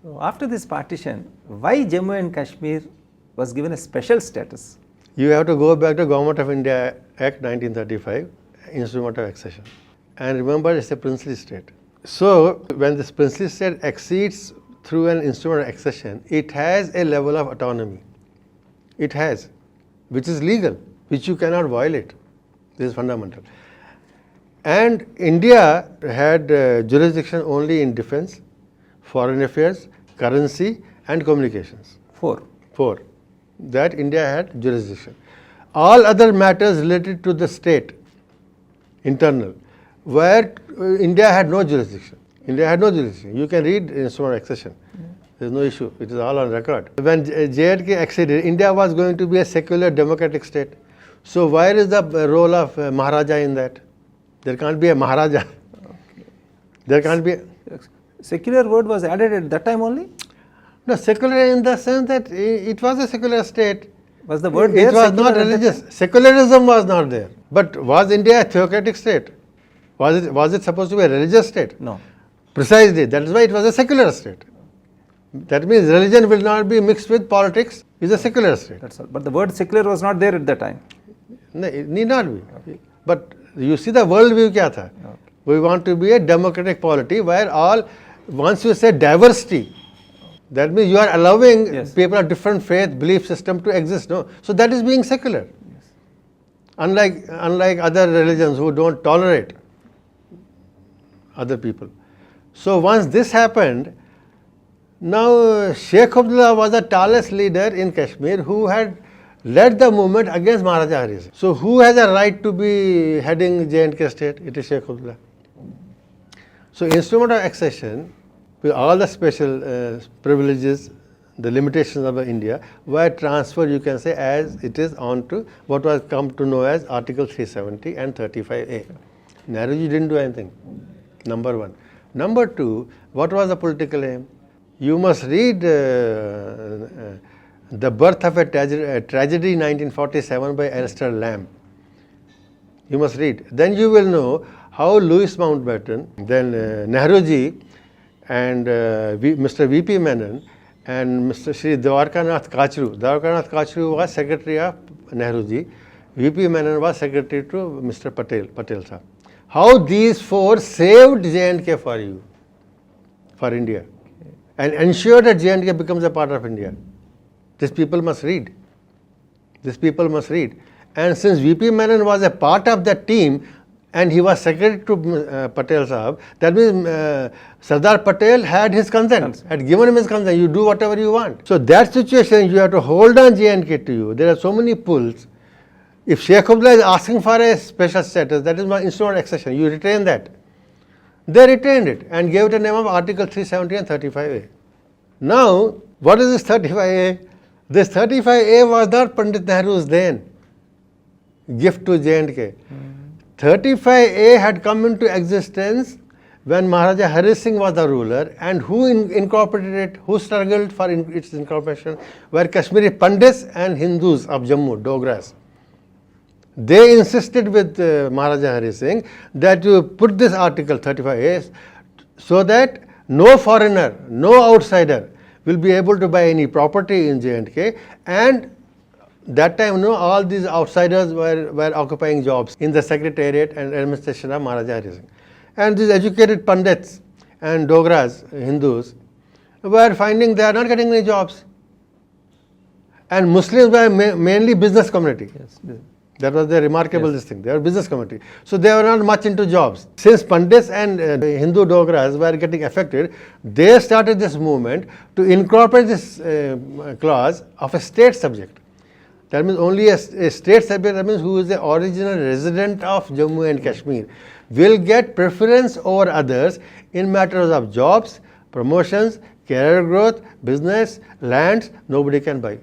So after this partition, why Jammu and Kashmir was given a special status? You have to go back to Government of India Act 1935, Instrument of Accession. And remember, it's a princely state. So when this princely state accedes through an instrument of accession, it has a level of autonomy. It has, which is legal, which you cannot violate. This is fundamental. And India had jurisdiction only in defense, foreign affairs, currency and communications. Four. That India had jurisdiction. All other matters related to the state, internal, where India had no jurisdiction. You can read instrument of accession. There is no issue. It is all on record. When J&K acceded, India was going to be a secular democratic state. So where is the role of Maharaja in that? There can't be a Maharaja. Okay. There can't be. Secular word was added at that time only? No, secular in the sense that it was a secular state. Was the word there? It was not religious. Secularism was not there. But was India a theocratic state? Was it supposed to be a religious state? No. Precisely. That is why it was a secular state. That means religion will not be mixed with politics. It's a secular state. That's all. But the word secular was not there at that time. No, it need not be. Okay. But you see the worldview kya tha? Okay. We want to be a democratic polity where once you say diversity, that means you are allowing people of different faith, belief system to exist. No? So that is being secular. Yes. Unlike other religions who don't tolerate other people. So once this happened, now Sheikh Abdullah was the tallest leader in Kashmir who had led the movement against Maharaja Hari Singh. So who has a right to be heading J&K state? It is Sheikh Abdullah. So instrument of accession, with all the special privileges, the limitations of India, were transferred, you can say, as it is on to what was come to know as Article 370 and 35A. Nehruji didn't do anything, number one. Number two, what was the political aim? You must read The Birth of a Tragedy 1947 by Alistair Lamb. You must read. Then you will know how Louis Mountbatten, then Nehruji, and Mr. V.P. Menon and Mr. Shri Dwarkanath Kachru was secretary of Nehruji. V.P. Menon was secretary to Mr. Patel sir. How these four saved J&K for you, for India, and ensured that J&K becomes a part of India. These people must read. And since V.P. Menon was a part of that team, and he was secretary to Patel Sahab, that means Sardar Patel had his consent, had given him his consent. You do whatever you want. So that situation, you have to hold on J&K to you. There are so many pulls. If Sheikh Abdullah is asking for a special status, that is my instrument of accession. You retain that. They retained it and gave it a name of Article 370 and 35A. Now, what is this 35A? This 35A was not Pandit Nehru's then gift to J&K. 35A had come into existence when Maharaja Hari Singh was the ruler, and who incorporated it, who struggled for its incorporation, were Kashmiri Pandits and Hindus of Jammu, Dogras. They insisted with Maharaja Hari Singh that you put this Article 35A so that no foreigner, no outsider will be able to buy any property in J&K, and that time, all these outsiders were occupying jobs in the secretariat and administration of Maharaja Hari Singh. And these educated Pandits and Dogras, Hindus, were finding they are not getting any jobs. And Muslims were mainly business community. Yes. That was the remarkable thing. They were business community. So they were not much into jobs. Since Pandits and Hindu Dogras were getting affected, they started this movement to incorporate this clause of a state subject. That means only a state subject, that means who is the original resident of Jammu and Kashmir, will get preference over others in matters of jobs, promotions, career growth, business, lands, nobody can buy.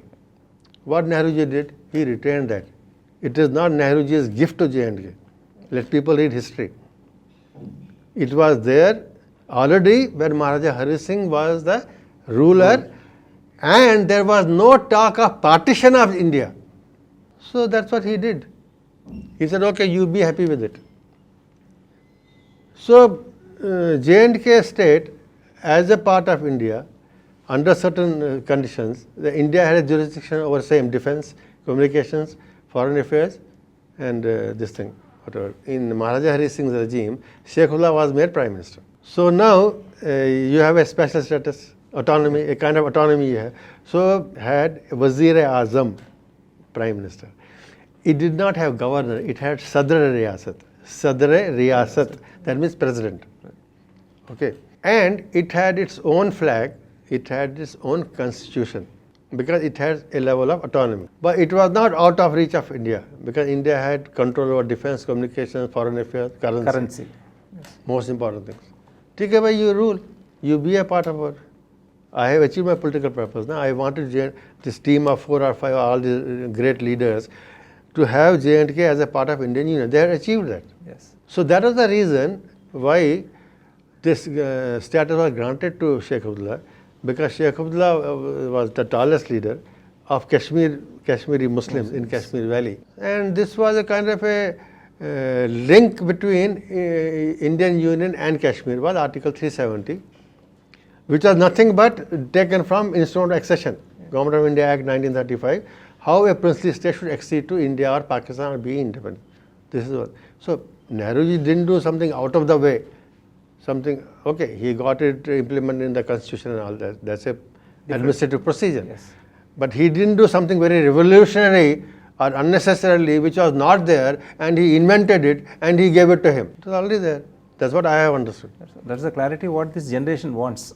What Nehruji did, he retained that. It is not Nehruji's gift to J&K. Let people read history. It was there already when Maharaja Hari Singh was the ruler, and there was no talk of partition of India. So that's what he did. He said, okay, you be happy with it. So J&K state, as a part of India, under certain conditions, India had a jurisdiction over same defense, communications, foreign affairs, and this thing, whatever. In Maharaja Hari Singh's regime, Sheikhullah was made Prime Minister. So now you have a special status, autonomy, a kind of autonomy you have. So had Wazir-e-Azam, Prime Minister. It did not have governor, it had Sadr-e-Riyasat. Sadr-e-Riyasat, that means president. Okay. And it had its own flag, it had its own constitution, because it has a level of autonomy. But it was not out of reach of India, because India had control over defense, communications, foreign affairs, currency. Most important things. Take away your rule, you be a part of our. I have achieved my political purpose. Now I wanted this team of 4 or 5, all these great leaders, to have J&K as a part of Indian Union. They had achieved that. Yes. So that was the reason why this status was granted to Sheikh Abdullah, because Sheikh Abdullah was the tallest leader of Kashmiri Muslims in Kashmir Valley. And this was a kind of a link between Indian Union and Kashmir, was Article 370, which was nothing but taken from Instrument of Accession, Government of India Act 1935, how a princely state should accede to India or Pakistan or be independent. This is what. So Nehruji didn't do something out of the way. Something, okay, he got it implemented in the constitution and all that. That's a administrative procedure. Yes. But he didn't do something very revolutionary or unnecessarily, which was not there, and he invented it and he gave it to him. It was already there. That's what I have understood. That's the clarity what this generation wants.